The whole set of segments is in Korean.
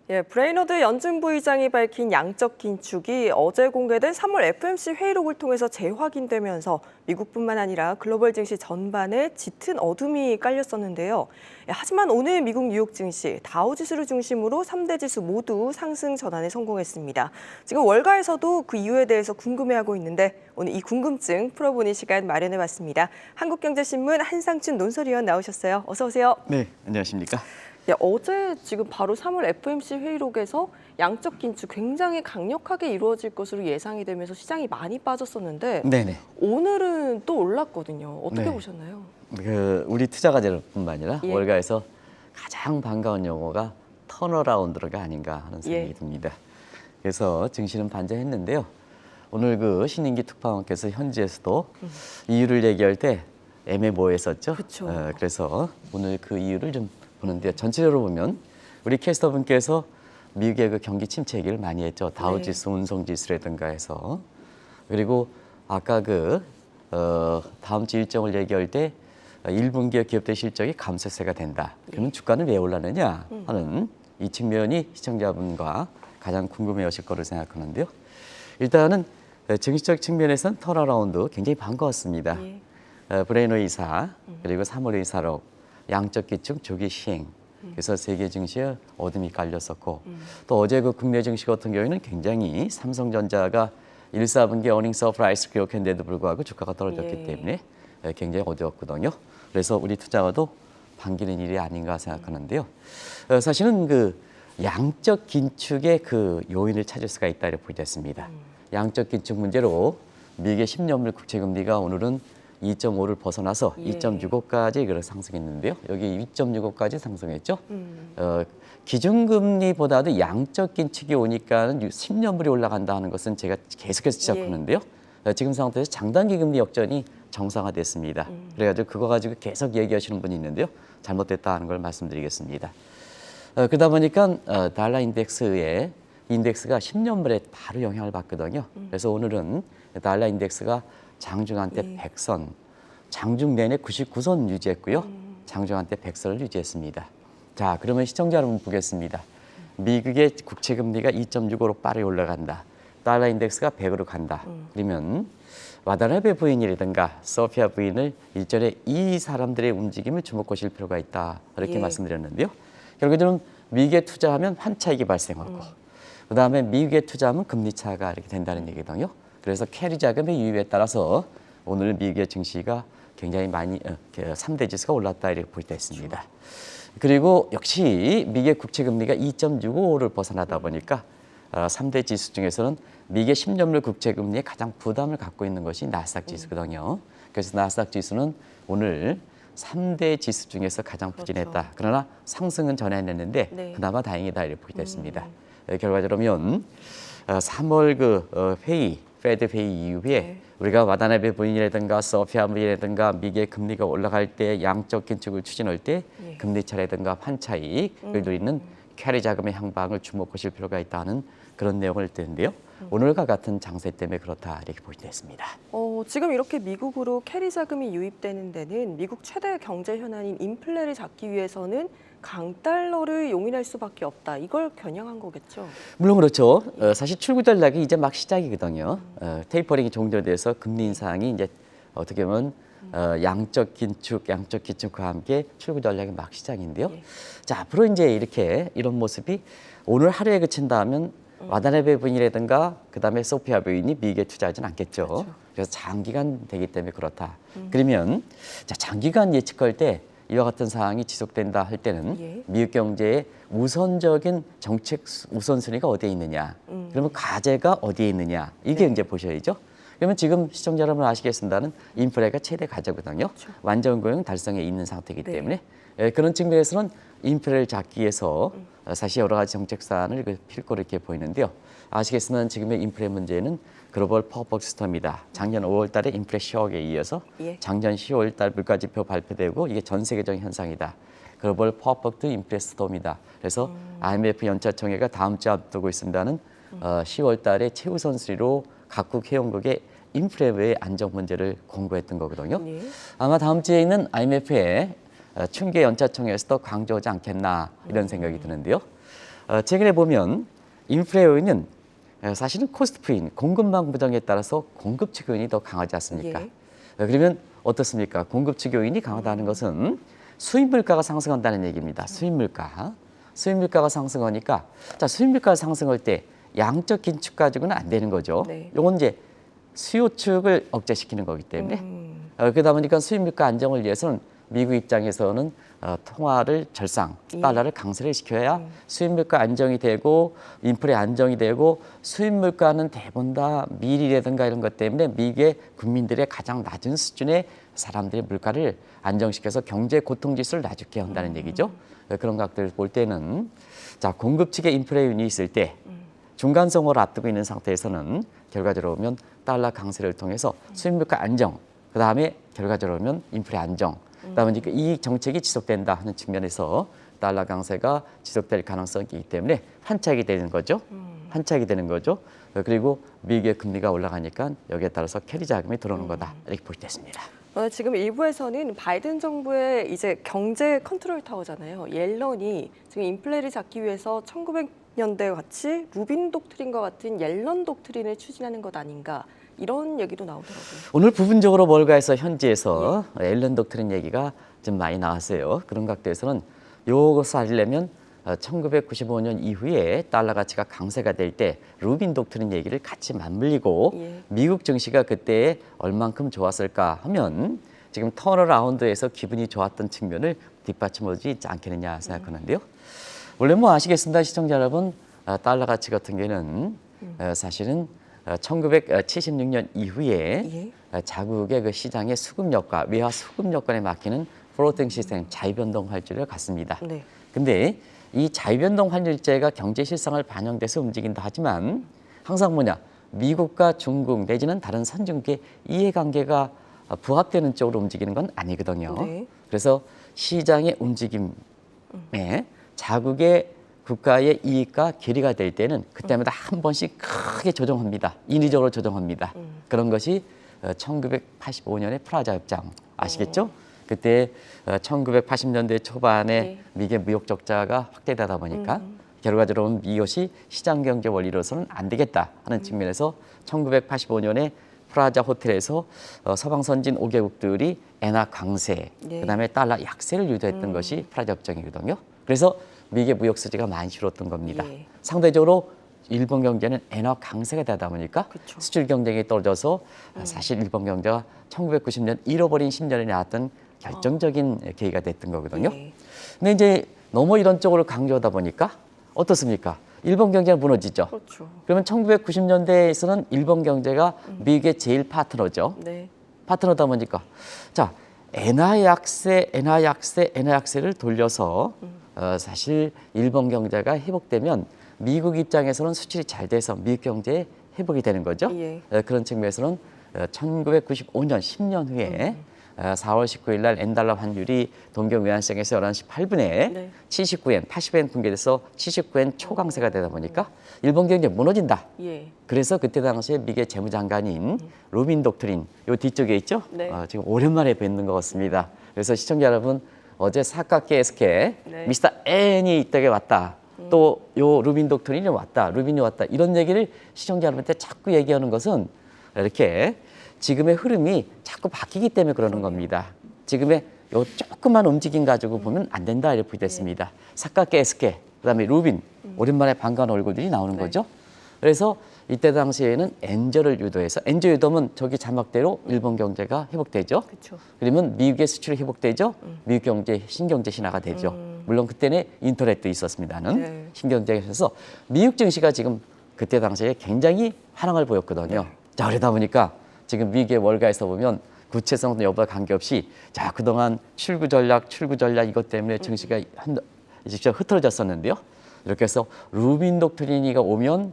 브레이너드 연준 부의장이 밝힌 양적 긴축이 어제 공개된 3월 FOMC 회의록을 통해서 재확인되면서 미국뿐만 아니라 글로벌 증시 전반에 짙은 어둠이 깔렸었는데요. 하지만 오늘 미국 뉴욕 증시 다우지수를 중심으로 3대 지수 모두 상승 전환에 성공했습니다. 지금 월가에서도 그 이유에 대해서 궁금해하고 있는데 오늘 이 궁금증 풀어보는 시간 마련해봤습니다. 한국경제신문 한상춘 논설위원 나오셨어요. 어서 오세요. 네, 안녕하십니까? 어제 지금 바로 3월 FOMC 회의록에서 양적 긴축 굉장히 강력하게 이루어질 것으로 예상이 되면서 시장이 많이 빠졌었는데 네네. 오늘은 또 올랐거든요. 어떻게 네. 보셨나요? 우리 투자가들뿐만 아니라 예. 월가에서 가장 반가운 용어가 턴어라운드가 아닌가 하는 생각이 예. 듭니다. 그래서 증시는 반전했는데요. 오늘 그 신인기 특파원께서 현지에서도 이유를 얘기할 때 애매모호했었죠. 그쵸. 그래서 오늘 그 이유를 좀 보는데 전체적으로 보면 우리 캐스터분께서 미국의 그 경기 침체 얘기를 많이 했죠. 다우지수, 운송지수라든가 해서. 그리고 아까 다음 주 일정을 얘기할 때 1분기 기업들 실적이 감소세가 된다. 그러면 주가는 왜 올라느냐 하는 이 측면이 시청자분과 가장 궁금해하실 거를 생각하는데요. 일단은 정치적 측면에서는 턴어라운드 굉장히 반가웠습니다. 브레이너 이사 그리고 3월 이사록 양적 기축 조기 시행. 그래서 세계 증시에 어둠이 깔렸었고 또 어제 그 국내 증시 같은 경우에는 굉장히 삼성전자가 1, 4분기 어닝 서프라이즈 기록했는데도 불구하고 주가가 떨어졌기 때문에 굉장히 어려웠거든요. 그래서 우리 투자가도 반기는 일이 아닌가 생각하는데요. 사실은 그 양적 긴축의 그 요인을 찾을 수가 있다 이렇게 보겠습니다. 양적 긴축 문제로 미국의 10년물 국채 금리가 오늘은 2.5를 벗어나서 2.65까지 상승했는데요. 여기 2.65까지 상승했죠. 기준금리보다도 양적 긴축이 오니까는 10년물이 올라간다 하는 것은 제가 계속해서 지적하는데요. 지금 상태에서 장단기 금리 역전이 정상화됐습니다. 그래가지고 그거 가지고 계속 얘기하시는 분이 있는데요. 잘못됐다 하는 걸 말씀드리겠습니다. 그러다 보니까 달러 인덱스가 10년물에 바로 영향을 받거든요. 그래서 오늘은 달러 인덱스가 장중한 때 100선, 장중 내내 99선 유지했고요. 장중한 때 100선을 유지했습니다. 자, 그러면 시청자 여러분 보겠습니다. 미국의 국채 금리가 2.65로 빠르게 올라간다. 달러 인덱스가 100으로 간다. 그러면 와다나베 부인이라든가 소피아 부인을 일전에 이 사람들의 움직임을 주목하실 필요가 있다. 이렇게 말씀드렸는데요. 결국에는 미국에 투자하면 환차익이 발생하고 그다음에 미국에 투자하면 금리 차가 이렇게 된다는 얘기거든요. 그래서 캐리 자금의 유입에 따라서 오늘 미국의 증시가 굉장히 많이 3대 지수가 올랐다 이렇게 볼 때 있습니다. 그리고 역시 미국의 국채 금리가 2.65를 벗어나다 보니까 3대 지수 중에서는 미국의 10년물 국채 금리에 가장 부담을 갖고 있는 것이 나스닥 지수거든요. 그래서 나스닥 지수는 오늘 3대 지수 중에서 가장 부진했다. 그러나 상승은 전해냈는데 그나마 다행이다 이렇게 보게 됐습니다. 결과적으로 3월 회의 페드 회의 이후에 우리가 와다나베 부인이라든가 소피아 부인이라든가 미국의 금리가 올라갈 때 양적 긴축을 추진할 때 금리 차라든가 환차익을 누리는 캐리 자금의 향방을 주목하실 필요가 있다는 그런 내용을 듣는데요. 오늘과 같은 장세 때문에 그렇다 이렇게 보시면 됐습니다. 지금 이렇게 미국으로 캐리 자금이 유입되는 데는 미국 최대 경제 현안인 인플레를 잡기 위해서는 강달러를 용인할 수밖에 없다. 이걸 겨냥한 거겠죠? 물론 그렇죠. 사실 출구 전략이 이제 막 시작이거든요. 테이퍼링이 종료돼서 금리 인상이 이제 어떻게 보면 양적 긴축과 함께 출구 전략이 막 시작인데요. 자, 앞으로 이제 이런 모습이 오늘 하루에 그친다면 와다나베 부인이라든가 그다음에 소피아 부인이 미국에 투자하지는 않겠죠. 그렇죠. 그래서 장기간 되기 때문에 그렇다. 그러면 자, 장기간 예측할 때 이와 같은 상황이 지속된다 할 때는 미국 경제의 우선적인 정책 우선순위가 어디에 있느냐. 그러면 과제가 어디에 있느냐. 이게 이제 보셔야죠. 그러면 지금 시청자 여러분 아시겠습니다는 인플레가 최대 과제거든요. 그렇죠. 완전 고용 달성에 있는 상태이기 때문에 그런 측면에서는 인플레를 잡기 위해서 사실 여러 가지 정책 사안을 필고 이렇게 보이는데요. 아시겠지만 지금의 인플레 문제는 글로벌 퍼벅 시스템이다. 작년 5월 달에 인플레 쇼크에 이어서 작년 10월 달 물가지표 발표되고 이게 전 세계적인 현상이다. 글로벌 퍼벅트 인플레 스톰이다. 그래서 IMF 연차총회가 다음 주에 앞두고 있습니다는 10월 달에 최우선 순위로 각국 회원국의 인플레의 안정 문제를 공고했던 거거든요. 아마 다음 주에 있는 IMF의 춘계 연차총회에서도 강조하지 않겠나 이런 생각이 드는데요. 최근에 보면 인플레 요인은 사실은 코스트 프인, 공급망 부정에 따라서 공급 측 요인이 더 강하지 않습니까? 예. 그러면 어떻습니까? 공급 측 요인이 강하다는 것은 수입 물가가 상승한다는 얘기입니다. 수입 물가. 수입 물가가 상승하니까 자, 수입 물가가 상승할 때 양적 긴축 가지고는 안 되는 거죠. 네. 요건 이제 수요 측을 억제시키는 거기 때문에 그러다 보니까 수입 물가 안정을 위해서는 미국 입장에서는 통화를 절상, 달러를 강세를 시켜야 수입 물가 안정이 되고 인플레 안정이 되고 수입 물가는 대부분 다 밀이라든가 이런 것 때문에 미국의 국민들의 가장 낮은 수준의 사람들의 물가를 안정시켜서 경제 고통 지수를 낮게 한다는 얘기죠. 그런 것들을 볼 때는 자, 공급 측에 인플레 요인이 있을 때 중간성을 앞두고 있는 상태에서는 결과적으로 보면 달러 강세를 통해서 수입 물가 안정, 그다음에 결과적으로 보면 인플레 안정, 그다음에 이 정책이 지속된다 하는 측면에서 달러 강세가 지속될 가능성이 있기 때문에 환착이 되는 거죠. 환착이 되는 거죠. 그리고 미국의 금리가 올라가니까 여기에 따라서 캐리 자금이 들어오는 거다 이렇게 볼 수 있습니다. 지금 일부에서는 바이든 정부의 이제 경제 컨트롤 타워잖아요. 옐런이 지금 인플레를 잡기 위해서 1900년대 같이 루빈 독트린과 같은 옐런 독트린을 추진하는 것 아닌가 이런 얘기도 나오더라고요. 오늘 부분적으로 월가에서 현지에서 앨런 독트린 얘기가 좀 많이 나왔어요. 그런 각도에서는 요것을 하려면 1995년 이후에 달러 가치가 강세가 될 때 루빈 독트린 얘기를 같이 맞물리고 미국 증시가 그때 얼만큼 좋았을까 하면 지금 턴어라운드에서 기분이 좋았던 측면을 뒷받침하지 않겠느냐 생각하는데요. 원래 뭐 아시겠습니다. 시청자 여러분, 달러 가치 같은 경우는 사실은 1976년 이후에 자국의 그 시장의 수급 여건, 외화 수급 여건에 맡기는 플로팅 시스템, 자유변동 활주를 갖습니다. 근데 이 자유변동 환율제가 경제 실상을 반영돼서 움직인다 하지만 항상 뭐냐, 미국과 중국 내지는 다른 선진국의 이해관계가 부합되는 쪽으로 움직이는 건 아니거든요. 그래서 시장의 움직임에 자국의 국가의 이익과 괴리가 될 때는 그때마다 한 번씩 크게 조정합니다. 인위적으로 조정합니다. 그런 것이 1985년의 프라자 협정 아시겠죠? 그때 1980년대 초반에 미국의 무역 적자가 확대되다 보니까 결과적으로 이것이 시장 경제 원리로서는 안 되겠다 하는 측면에서 1985년에 프라자 호텔에서 서방 선진 5개국들이 엔화 강세, 그다음에 달러 약세를 유도했던 것이 프라자 협정이거든요. 그래서 미국의 무역 수지가 많이 줄었던 겁니다. 상대적으로 일본 경제는 엔화 강세가 되다 보니까 수출 경쟁이 떨어져서 사실 일본 경제가 1990년 잃어버린 10년에 나왔던 결정적인 계기가 됐던 거거든요. 근데 이제 너무 이런 쪽으로 강조하다 보니까 어떻습니까? 일본 경제가 무너지죠. 그러면 1990년대에서는 일본 경제가 미국의 제일 파트너죠. 파트너다 보니까 자, 엔화 약세를 돌려서 사실 일본 경제가 회복되면 미국 입장에서는 수출이 잘 돼서 미국 경제에 회복이 되는 거죠. 그런 측면에서는 1995년 10년 후에 4월 19일 날 엔달러 환율이 동경 외환시장에서 11시 8분에 79엔, 80엔 붕괴돼서 79엔 초강세가 되다 보니까 일본 경제 무너진다. 그래서 그때 당시에 미국의 재무장관인 루빈 독트린, 요 뒤쪽에 있죠? 지금 오랜만에 뵙는 것 같습니다. 그래서 시청자 여러분, 어제 사카케 에스케 미스터 N이 이때에 왔다. 또 요 루빈 독트린이 왔다. 루빈이 왔다. 이런 얘기를 시청자 여러분한테 자꾸 얘기하는 것은 이렇게 지금의 흐름이 자꾸 바뀌기 때문에 그러는 겁니다. 지금의 요 조그만 움직임 가지고 보면 안 된다 이렇게 됐습니다. 사카케 에스케, 그다음에 루빈, 오랜만에 반가운 얼굴들이 나오는 거죠. 그래서 이때 당시에는 엔저를 유도해서 엔저 유도면 저기 자막대로 일본 경제가 회복되죠. 그러면 미국의 수출이 회복되죠. 미국 경제 신경제 신화가 되죠. 물론 그때는 인터넷도 있었습니다는 신경제에서 미국 증시가 지금 그때 당시에 굉장히 환영을 보였거든요. 자, 그러다 보니까 지금 미국의 월가에서 보면 구체성 여부와 관계없이 자, 그동안 출구 전략 이것 때문에 증시가 직접 흐트러졌었는데요. 이렇게 해서 루빈 독트린이가 오면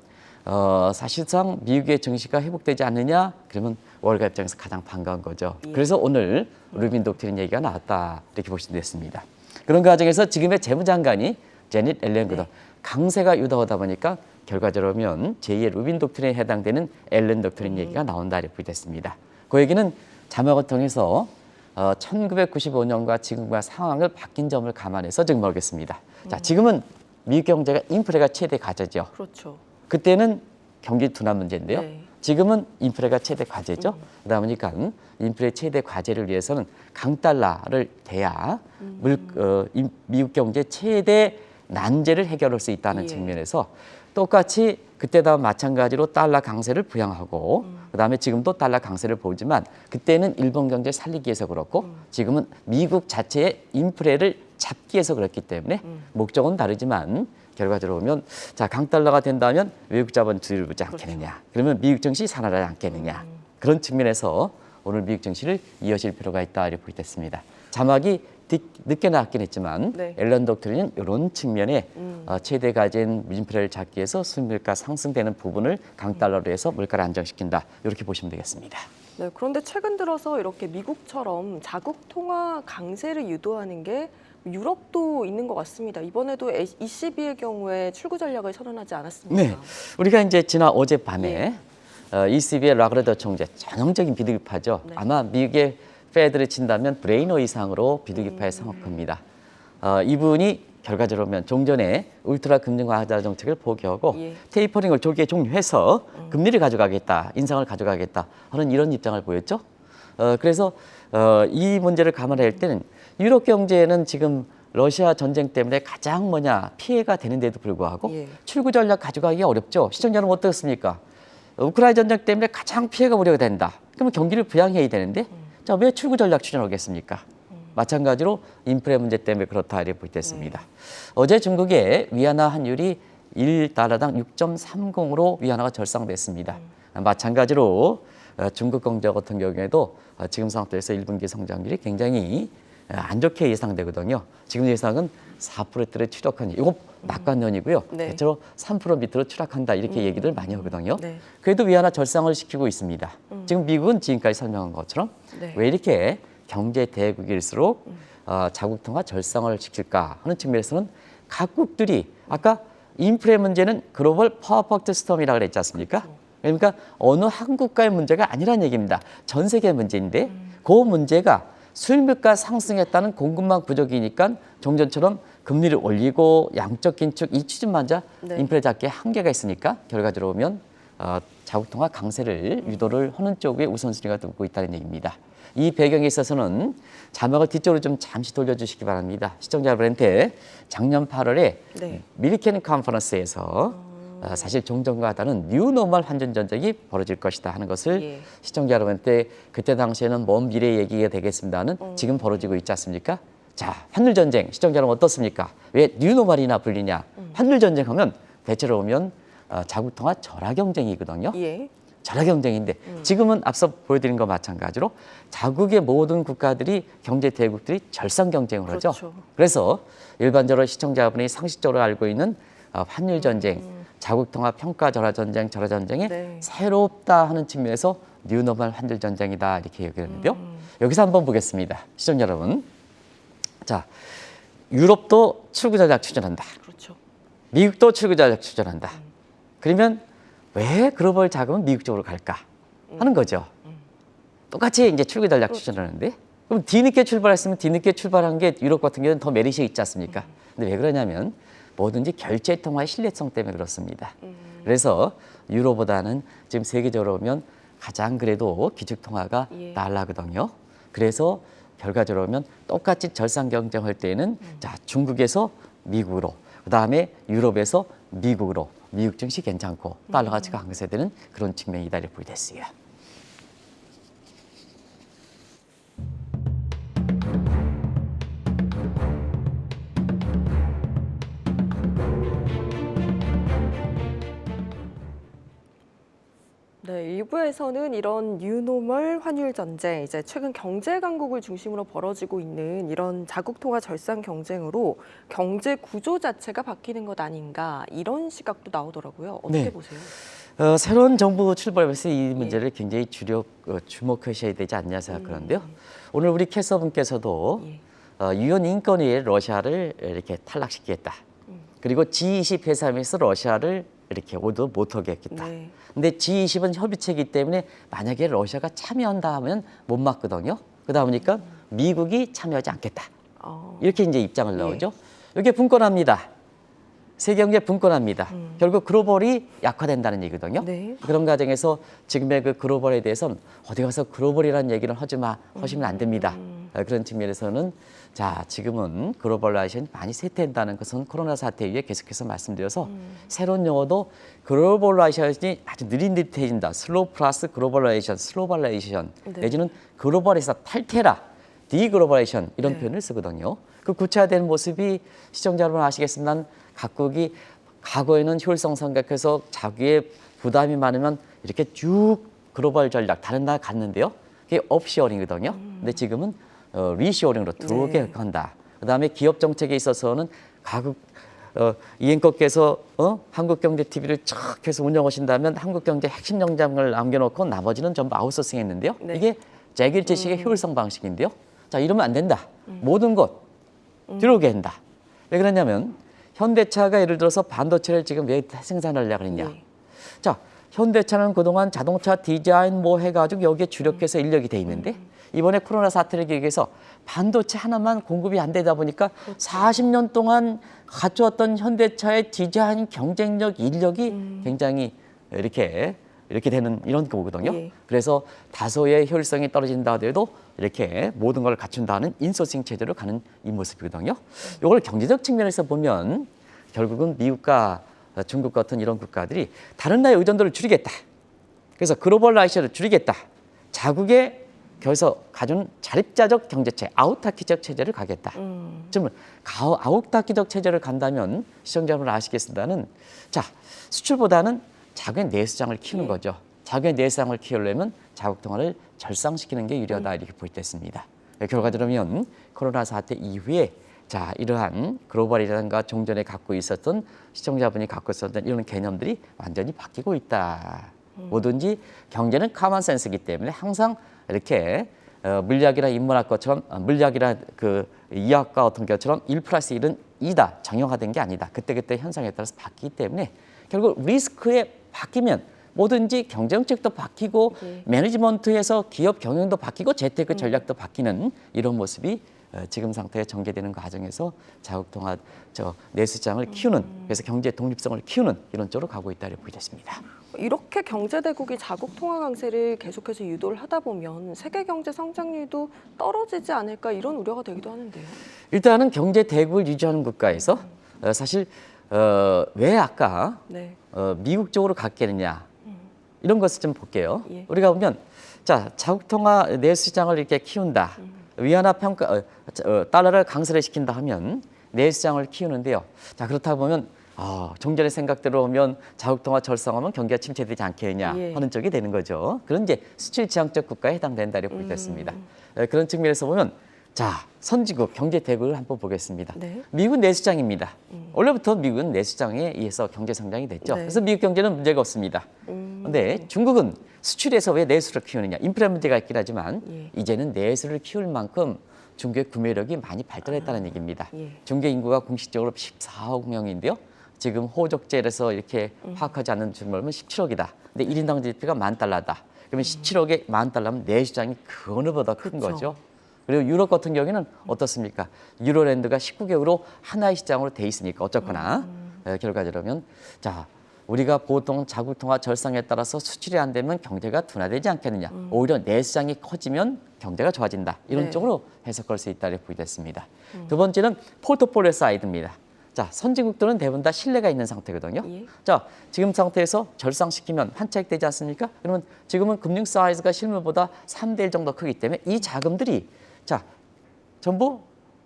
사실상 미국의 증시가 회복되지 않느냐? 그러면 월가 입장에서 가장 반가운 거죠. 그래서 오늘 루빈 독트린 얘기가 나왔다 이렇게 보시면 됐습니다. 그런 과정에서 지금의 재무장관이 제닛 옐런 강세가 유도하다 보니까 결과적으로 보면 제2의 루빈 독트린에 해당되는 앨런 독트린 얘기가 나온다 이렇게 됐습니다. 그 얘기는 자막을 통해서 1995년과 지금과 상황을 바뀐 점을 감안해서 증명하겠습니다. 자, 지금은 미국 경제가 인플레가 최대 과제죠. 그렇죠. 그때는 경기 둔화 문제인데요. 네. 지금은 인플레가 최대 과제죠. 그러다 보니까 인플레 최대 과제를 위해서는 강달러를 돼야 미국 경제 최대 난제를 해결할 수 있다는 예. 측면에서 똑같이 그때다 마찬가지로 달러 강세를 부양하고 그다음에 지금도 달러 강세를 보지만 그때는 일본 경제 살리기 위해서 그렇고 지금은 미국 자체의 인플레를 잡기 위해서 그렇기 때문에 목적은 다르지만 결과적으로 보면 자 강달러가 된다면 외국 자본 들어오지 않겠느냐. 그러면 미국 증시 살아나지 않겠느냐. 그런 측면에서 오늘 미국 증시를 이어질 필요가 있다 이렇게 보겠습니다. 자막이 늦게 나왔긴 했지만 네. 앨런 독트린은 이런 측면에 최대 과제인 인플레를 잡기 위해서 수입물가 상승되는 부분을 강달러로 해서 물가를 안정시킨다. 이렇게 보시면 되겠습니다. 네, 그런데 최근 들어서 이렇게 미국처럼 자국 통화 강세를 유도하는 게 유럽도 있는 것 같습니다. 이번에도 ECB의 경우에 출구 전략을 선언하지 않았습니까? 네, 우리가 이제 지난 어젯밤에 ECB의 라가르드 총재 전형적인 비둘기파죠. 네. 아마 미국의 페드를 친다면 브레이너 이상으로 비둘기파의 상업가입니다. 이분이 결과적으로 보면 종전에 울트라 금융화 정책을 포기하고 예. 테이퍼링을 조기에 종료해서 금리를 가져가겠다, 인상을 가져가겠다 하는 이런 입장을 보였죠. 그래서 이 문제를 감안할 때는 유럽 경제는 지금 러시아 전쟁 때문에 가장 피해가 되는데도 불구하고 예. 출구 전략 가져가기가 어렵죠. 시청자 여러분 어떻습니까? 우크라이나 전쟁 때문에 가장 피해가 우려가 된다. 그러면 경기를 부양해야 되는데 자, 왜 출구 전략 추진하겠습니까? 마찬가지로 인플레 문제 때문에 그렇다 이렇게 보겠습니다. 어제 중국의 위안화 환율이 1달러당 6.30으로 위안화가 절상됐습니다. 마찬가지로 중국 경제 같은 경우에도 지금 상태에서 1분기 성장률이 굉장히 안 좋게 예상되거든요. 지금 예상은 4%대를 추락하니 이거 낙관론이고요. 네. 대체로 3% 밑으로 추락한다 이렇게 얘기를 많이 하거든요. 네. 그래도 위안화 절상을 시키고 있습니다. 지금 미국은 지금까지 설명한 것처럼 네. 왜 이렇게 경제 대국일수록 자국 통화 절상을 시킬까 하는 측면에서는 각국들이 아까 인플레 문제는 글로벌 퍼펙트 스톰이라고 그랬지 않습니까? 그러니까 어느 한 국가의 문제가 아니란 얘기입니다. 전 세계 문제인데 그 문제가 수입물가 상승했다는 공급망 부족이니까 종전처럼 금리를 올리고 양적 긴축 이 추진만자 네. 인플레 잡기에 한계가 있으니까 결과적으로 보면 자국 통화 강세를 유도를 하는 쪽에 우선순위가 두고 있다는 얘기입니다. 이 배경에 있어서는 자막을 뒤쪽으로 좀 잠시 돌려주시기 바랍니다. 시청자 여러분한테 작년 8월에 네. 밀리켄 컨퍼런스에서 사실 종전과 다른 뉴노멀 환전 전쟁이 벌어질 것이다 하는 것을 예. 시청자 여러분한테 그때 당시에는 먼 미래 얘기가 되겠습니다는 지금 벌어지고 있지 않습니까? 자, 환율 전쟁 시청자 여러분 어떻습니까? 왜 뉴노멀이나 불리냐? 환율 전쟁하면 대체로 보면 자국 통화 절하 경쟁이거든요. 예. 절하 경쟁인데 지금은 앞서 보여드린 것과 마찬가지로 자국의 모든 국가들이 경제 대국들이 절상 경쟁을 하죠. 그렇죠. 그래서 일반적으로 시청자분이 상식적으로 알고 있는 환율 전쟁, 자국 통화 평가 절하 전쟁, 절하 전쟁이 네. 새롭다 하는 측면에서 뉴노멀 환율 전쟁이다 이렇게 얘기했는데요. 여기서 한번 보겠습니다. 시청자 여러분. 자, 유럽도 출구 전략 추진한다. 그렇죠. 미국도 출구 전략 추진한다. 그러면 왜 글로벌 자금은 미국 쪽으로 갈까 하는 거죠. 똑같이 이제 출구 전략 추진하는데 그럼 뒤늦게 출발했으면 뒤늦게 출발한 게 유럽 같은 경우는 더 메리트 있지 않습니까? 근데 왜 그러냐면 뭐든지 결제 통화의 신뢰성 때문에 그렇습니다. 그래서 유로보다는 지금 세계적으로 보면 가장 그래도 기축 통화가 예. 달러거든요. 그래서 결과적으로 보면 똑같이 절상 경쟁할 때는 자 중국에서 미국으로 그다음에 유럽에서 미국으로 미국 증시 괜찮고 달러 가치가 강세되는 그런 측면이다 이렇게 보겠어요. 네, 일부에서는 이런 뉴노멀 환율 전쟁, 이제 최근 경제 강국을 중심으로 벌어지고 있는 이런 자국 통화 절상 경쟁으로 경제 구조 자체가 바뀌는 것 아닌가 이런 시각도 나오더라고요. 어떻게 네. 보세요? 새로운 정부 출범에서 이 문제를 굉장히 주목하셔야 되지 않냐 생각하는데요. 오늘 우리 캐서분께서도 예. 유엔 인권위에 러시아를 이렇게 탈락시키겠다. 그리고 G20 회담에서 러시아를 이렇게 오도 못하게 했겠다. 네. 근데 G20은 협의체이기 때문에 만약에 러시아가 참여한다 하면 못 막거든요. 그러다 보니까 미국이 참여하지 않겠다. 이렇게 이제 입장을 나오죠. 이게 분권합니다. 세계 경제 분권합니다. 결국 글로벌이 약화된다는 얘기거든요. 네. 그런 과정에서 지금의 그 글로벌에 대해서는 어디 가서 글로벌이라는 얘기를 하시면 안 됩니다. 그런 측면에서는 자, 지금은 글로벌라이제이션이 많이 쇠퇴한다는 것은 코로나 사태 이후에 계속해서 말씀드려서 새로운 용어도 글로벌라이제이션이 아주 느릿느릿해진다. 슬로우 플러스 글로벌라이제이션, 슬로벌라이제이션 네. 내지는 글로벌에서 탈퇴라. 디글로벌레이션 이런 네. 표현을 쓰거든요. 그 구체화된 모습이 시청자 여러분 아시겠지만 각국이 과거에는 효율성 생각해서 자기의 부담이 많으면 이렇게 쭉 글로벌 전략 다른 나라 갔는데요. 그게 업시어링이거든요. 근데 지금은 리시어링으로 들어오게 네. 한다. 그다음에 기업 정책에 있어서는 각국 이행국께서 한국경제TV를 쫙 해서 운영하신다면 한국경제 핵심 영장을 남겨놓고 나머지는 전부 아웃소싱했는데요. 네. 이게 제1제식의 효율성 방식인데요. 자, 이러면 안 된다. 모든 것 들어오게 한다. 왜 그러냐면 현대차가 예를 들어서 반도체를 지금 왜 생산하려고 그러냐. 네. 자, 현대차는 그동안 자동차 디자인 뭐 해가지고 여기에 주력해서 인력이 돼 있는데 이번에 코로나 사태를 계기해서 반도체 하나만 공급이 안 되다 보니까 40년 동안 가져왔던 현대차의 디자인 경쟁력, 인력이 굉장히 이렇게 되는 이런 거거든요. 예. 그래서 다소의 효율성이 떨어진다 하더라도 이렇게 모든 걸 갖춘다는 인소싱 체제로 가는 이 모습이거든요. 이걸 경제적 측면에서 보면 결국은 미국과 중국 같은 이런 국가들이 다른 나라의 의존도를 줄이겠다. 그래서 글로벌라이제이션을 줄이겠다. 자국의 거기서 가진 자립자적 경제체, 아우타키적 체제를 가겠다. 좀 아우타키적 체제를 간다면 시청자분들 아시겠습니다는 자, 수출보다는 자국의 내수장을 키우는 거죠. 자국의 내수장을 키우려면 자국 통화를 절상시키는 게 유리하다 이렇게 볼 때 있습니다. 결과적으로면 코로나 사태 이후에 자, 이러한 글로벌이라든가 종전에 갖고 있었던 시청자분이 갖고 있었던 이런 개념들이 완전히 바뀌고 있다. 뭐든지 경제는 카먼 센스이기 때문에 항상 이렇게 물리학이나 인문학 것처럼 물리학이나 그 이학과 어떤 것처럼 1+1은 2다. 정형화된 게 아니다. 그때그때 현상에 따라서 바뀌기 때문에 결국 리스크에 바뀌면 뭐든지 경제정책도 바뀌고 매니지먼트에서 기업 경영도 바뀌고 재테크 전략도 바뀌는 이런 모습이 지금 상태에 전개되는 과정에서 자국통화 내수장을 키우는 그래서 경제 독립성을 키우는 이런 쪽으로 가고 있다고 보겠습니다. 이렇게 경제대국이 자국 통화 강세를 계속해서 유도를 하다 보면 세계 경제 성장률도 떨어지지 않을까 이런 우려가 되기도 하는데요. 일단은 경제 대국을 유지하는 국가에서 사실 왜 아까 네. 미국 쪽으로 갔겠느냐 이런 것을 좀 볼게요. 예. 우리가 보면 자 자국 통화 내수장을 이렇게 키운다. 위안화 평가 달러를 강세를 시킨다 하면 내수장을 키우는데요. 자 그렇다 보면 종전의 생각대로 보면 자국 통화 절상하면 경기가 침체되지 않겠느냐 예. 하는 쪽이 되는 거죠. 그런 이제 수출 지향적 국가에 해당된다고 보겠습니다. 그런 측면에서 보면 자 선진국 경제 대국을 한번 보겠습니다. 네. 미국은 내수장입니다. 원래부터 미국은 내수장에 의해서 경제 성장이 됐죠. 네. 그래서 미국 경제는 문제가 없습니다. 그런데 중국은 수출에서 왜 내수를 키우느냐. 인프라 문제가 있긴 하지만 예. 이제는 내수를 키울 만큼 중국의 구매력이 많이 발달했다는 얘기입니다. 예. 중국의 인구가 공식적으로 14억 명인데요. 지금 호적제에서 이렇게 파악하지 않는 줄모르면 17억이다. 근데 1인당 GDP가 $10,000다. 그러면 17억에 $10,000면 내수장이 그 어느보다 큰 그쵸. 거죠. 그리고 유럽 같은 경우에는 어떻습니까? 유로랜드가 19개국으로 하나의 시장으로 돼 있으니까 어쨌거나 결과적으로면 자 우리가 보통 자국 통화 절상에 따라서 수출이 안 되면 경제가 둔화되지 않겠느냐. 오히려 내수장이 커지면 경제가 좋아진다. 이런 네. 쪽으로 해석할 수 있다고 보겠습니다. 두 번째는 포트폴리오 사이드입니다. 자 선진국들은 대부분 다 신뢰가 있는 상태거든요. 예. 자 지금 상태에서 절상시키면 한차익되지 않습니까? 그러면 지금은 금융 사이즈가 실물보다 3대1 정도 크기 때문에 이 자금들이 자 전부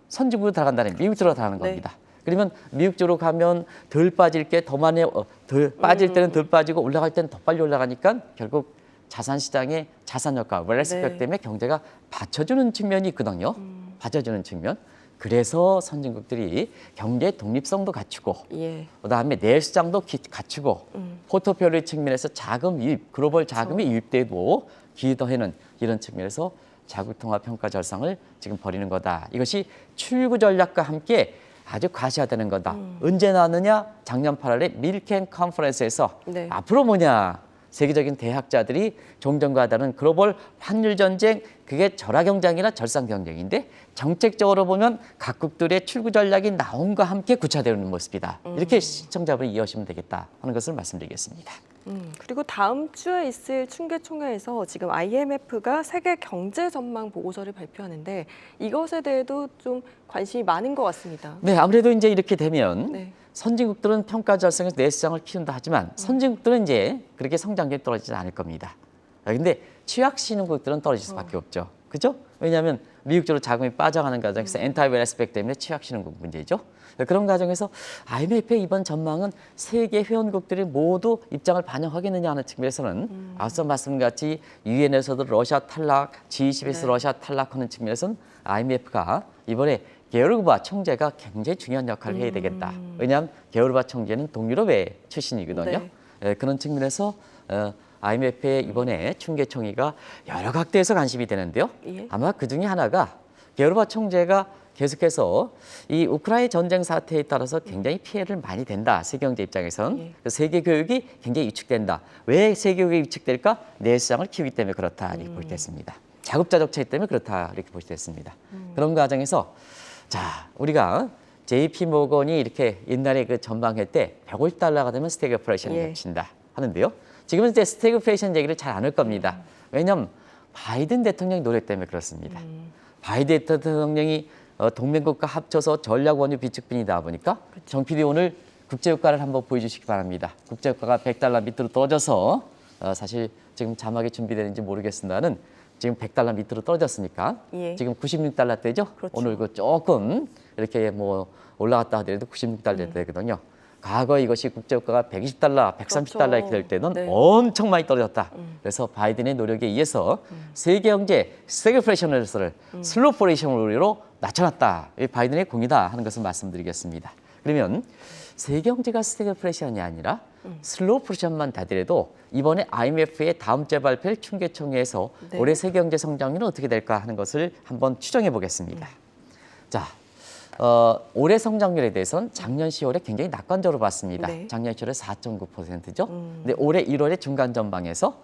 선진국으로 들어간다는 미국 쪽으로 들어가는 네. 겁니다. 그러면 미국 쪽으로 가면 덜 빠질 게 더 많이 덜 빠질 때는 덜 빠지고 올라갈 때는 더 빨리 올라가니까 결국 자산 시장의 자산 효과, 웰스 네. 효과 때문에 경제가 받쳐주는 측면이 있거든요. 받쳐주는 측면. 그래서 선진국들이 경제 독립성도 갖추고 예. 그다음에 내수장도 갖추고 포트폴리오 측면에서 자금 유입, 글로벌 자금이 유입되고 기여해는 이런 측면에서 자국 통화 평가 절상을 지금 벌이는 거다. 이것이 출구 전략과 함께 아주 과시화되는 거다. 언제 나왔느냐? 작년 8월에 밀켄 컨퍼런스에서 네. 앞으로 뭐냐? 세계적인 대학자들이 종전과 다른 글로벌 환율 전쟁, 그게 절하 경쟁이나 절상 경쟁인데 정책적으로 보면 각국들의 출구 전략이 나옴과 함께 구체화되는 모습이다. 이렇게 시청자분이 이해하시면 되겠다 하는 것을 말씀드리겠습니다. 그리고 다음 주에 있을 충계총회에서 지금 IMF가 세계 경제 전망 보고서를 발표하는데 이것에 대해도 좀 관심이 많은 것 같습니다. 네, 아무래도 이제 이렇게 되면 네. 선진국들은 평가 절상에서 내수장을 키운다 하지만 선진국들은 이제 그렇게 성장률이 떨어지지 않을 겁니다. 근데 취약신흥국들은 떨어질 수밖에 없죠. 그죠? 왜냐하면 미국적으로 자금이 빠져가는 과정에서 엔타이블 에스펙 때문에 취약신흥국 문제죠. 그런 과정에서 IMF의 이번 전망은 세계 회원국들이 모두 입장을 반영하겠느냐 하는 측면에서는 앞서 말씀같이 유엔에서도 러시아 탈락, G20에서 네. 러시아 탈락하는 측면에서는 IMF가 이번에 게오르바 총재가 굉장히 중요한 역할을 해야 되겠다. 왜냐하면 게오르바 총재는 동유럽의 출신이거든요. 네. 그런 측면에서 IMF의 이번에 충계총회가 여러 각도에서 관심이 되는데요. 예. 아마 그 중에 하나가 게오르바 총재가 계속해서 이 우크라이나 전쟁 사태에 따라서 굉장히 피해를 많이 된다. 세계경제 입장에선. 예. 세계 교육이 굉장히 위축된다. 왜 세계 교육이 위축될까? 내수장을 키우기 때문에 그렇다. 이렇게 볼 수 있습니다. 자급자족 체계 때문에 그렇다. 이렇게 볼 수 있습니다. 그런 과정에서 자, 우리가 JP 모건이 이렇게 옛날에 그 전망할 때 150달러가 되면 스태그플레이션을 예. 겹친다 하는데요. 지금은 이제 스태그플레이션 얘기를 잘 안 할 겁니다. 왜냐하면 바이든 대통령 노력 때문에 그렇습니다. 바이든 대통령이 동맹국가 합쳐서 전략 원유 비축분이다 보니까 정 PD 오늘 국제유가를 한번 보여주시기 바랍니다. 국제유가가 100달러 밑으로 떨어져서 사실 지금 자막이 준비되는지 모르겠습니다는 지금 100달러 밑으로 떨어졌으니까 예. 지금 96달러대죠. 그렇죠. 오늘 그 조금 이렇게 뭐 올라갔다 하더라도 96달러 되거든요. 과거 이것이 국제유가가 120달러, 130달러 그렇죠. 이렇게 될 때는 네. 엄청 많이 떨어졌다. 그래서 바이든의 노력에 의해서 세계 경제 스태그플레이션을 슬로플레이션으로 낮춰놨다. 이 바이든의 공이다 하는 것을 말씀드리겠습니다. 그러면 세계 경제가 스태그플레이션이 아니라 슬로플레이션만 되더라도 이번에 IMF의 다음 주에 발표할 충계총회에서 네. 올해 세계 경제 성장률은 어떻게 될까 하는 것을 한번 추정해 보겠습니다. 자, 올해 성장률에 대해서는 작년 10월에 굉장히 낙관적으로 봤습니다. 네. 작년 작년 10월에 4.9%죠. 근데 올해 1월에 중간 전망에서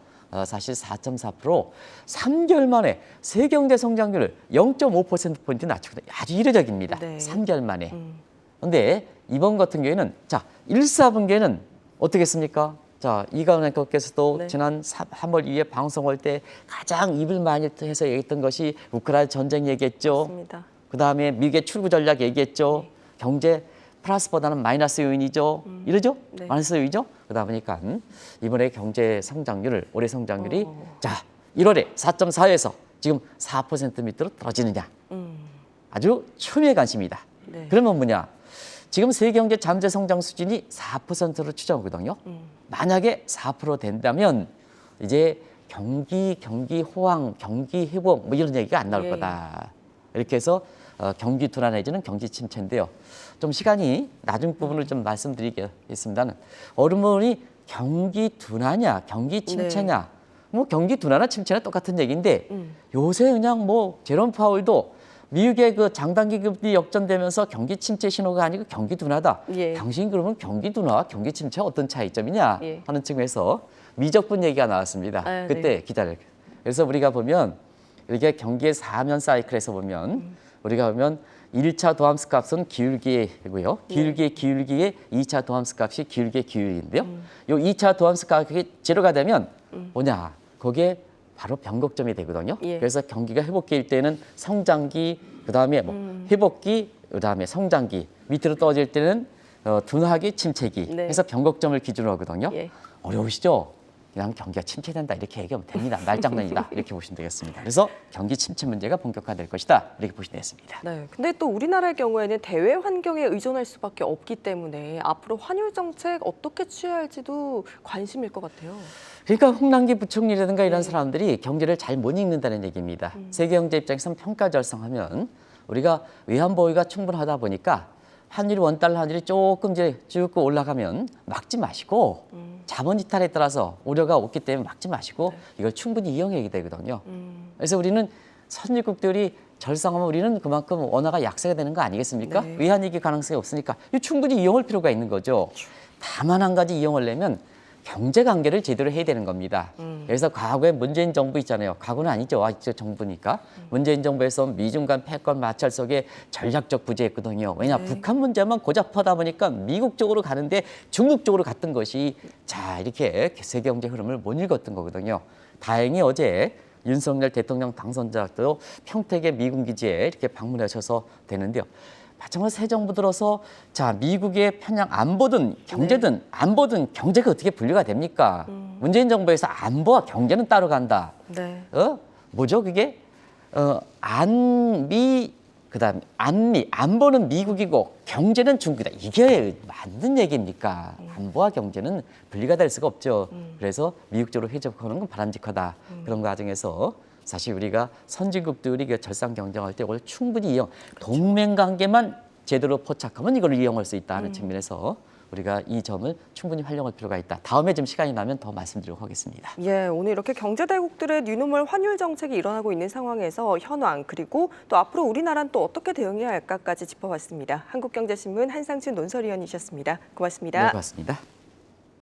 사실 4.4% 3개월 만에 세계 경제 성장률을 0.5%포인트 낮추거든요. 아주 이례적입니다. 네. 3개월 만에. 근데 이번 같은 경우에는 자, 1, 4분기에는 어떻겠습니까? 자, 이가은 앵커께서도 네. 지난 3월 2일 방송할 때 가장 입을 많이 해서 얘기했던 것이 우크라이나 전쟁 얘기했죠. 맞습니다. 그다음에 미국의 출구 전략 얘기했죠. 경제 플러스보다는 마이너스 요인이죠. 이러죠? 네. 마이너스 요인이죠. 그러다 보니까 이번에 경제 성장률을 올해 성장률이 자 1월에 4.4에서 지금 4% 밑으로 떨어지느냐. 아주 초미의 관심이다. 네. 그러면 뭐냐? 지금 세계 경제 잠재 성장 수준이 4%로 추정하거든요. 만약에 4% 된다면 이제 경기 호황, 경기 회복 뭐 이런 얘기가 안 나올 예. 거다. 이렇게 해서 경기 둔화 내지는 경기 침체인데요. 좀 시간이 나중 부분을 좀 말씀드리겠습니다는 어른분이 경기 둔화냐, 경기 침체냐, 뭐 경기 둔화나 침체나 똑같은 얘기인데 요새 그냥 뭐 제롬 파월도 미국의 그 장단기 금리 역전되면서 경기 침체 신호가 아니고 경기 둔화다. 예. 당신 그러면 경기 둔화와 경기 침체 어떤 차이점이냐 예. 하는 측면에서 미적분 얘기가 나왔습니다. 아, 그때 네. 기다려. 그래서 우리가 보면 이렇게 경기의 4면 사이클에서 보면 우리가 보면 1차 도함수 값은 기울기고요. 기울기의 2차 도함수 값이 기울기인데요. 요 2차 도함수 값이 제로가 되면 뭐냐? 거기에 바로 변곡점이 되거든요. 예. 그래서 경기가 회복기일 때는 성장기, 그다음에 뭐 회복기, 그다음에 성장기, 밑으로 떨어질 때는 둔화기, 침체기 네. 해서 변곡점을 기준으로 하거든요. 예. 어려우시죠? 그냥 경기가 침체된다 이렇게 얘기하면 됩니다. 말장난이다 이렇게 보시면 되겠습니다. 그래서 경기 침체 문제가 본격화될 것이다 이렇게 보시면 되겠습니다. 네. 근데 또 우리나라의 경우에는 대외 환경에 의존할 수밖에 없기 때문에 앞으로 환율 정책 어떻게 취해야 할지도 관심일 것 같아요. 그러니까 홍남기 부총리라든가 이런 사람들이 경제를 잘 못 읽는다는 얘기입니다. 세계 경제 입장에서는 평가 절상하면 우리가 외환 보유가 충분하다 보니까 환율이 원달러 환율이 조금 이제 쭉 올라가면 막지 마시고 자본 이탈에 따라서 우려가 없기 때문에 막지 마시고 이걸 충분히 이용해야 되거든요. 그래서 우리는 선진국들이 절상하면 우리는 그만큼 원화가 약세가 되는 거 아니겠습니까? 네. 외환위기 가능성이 없으니까 이 충분히 이용할 필요가 있는 거죠. 다만 한 가지 이용하려면 경제 관계를 제대로 해야 되는 겁니다. 그래서 과거에 문재인 정부 있잖아요. 과거는 아니죠. 아직도 정부니까. 문재인 정부에서 미중 간 패권 마찰 속에 전략적 부재했거든요. 왜냐 북한 문제만 고작 퍼다 보니까 미국 쪽으로 가는데 중국 쪽으로 갔던 것이 자 이렇게 세계 경제 흐름을 못 읽었던 거거든요. 다행히 어제 윤석열 대통령 당선자도 평택의 미군 기지에 이렇게 방문하셔서 되는데요. 마찬가지로 새 정부 들어서 자 미국의 편향 안보든 경제든 안보든 경제가 어떻게 분리가 됩니까? 문재인 정부에서 안보와 경제는 따로 간다. 네. 뭐죠 그게? 안미 그다음 안미 안보는 미국이고 경제는 중국이다. 이게 맞는 얘기입니까? 안보와 경제는 분리가 될 수가 없죠. 그래서 미국 쪽으로 회적하는 건 바람직하다. 그런 과정에서 사실 우리가 선진국들이 그 절상 경쟁할 때 이걸 충분히 동맹 관계만 제대로 포착하면 이걸 이용할 수 있다는 측면에서 우리가 이 점을 충분히 활용할 필요가 있다. 다음에 좀 시간이 나면 더 말씀드리도록 하겠습니다. 예, 오늘 이렇게 경제대국들의 뉴노멀 환율 정책이 일어나고 있는 상황에서 현황 그리고 또 앞으로 우리나라는 또 어떻게 대응해야 할까까지 짚어봤습니다. 한국경제신문 한상춘 논설위원이셨습니다. 고맙습니다. 네, 고맙습니다.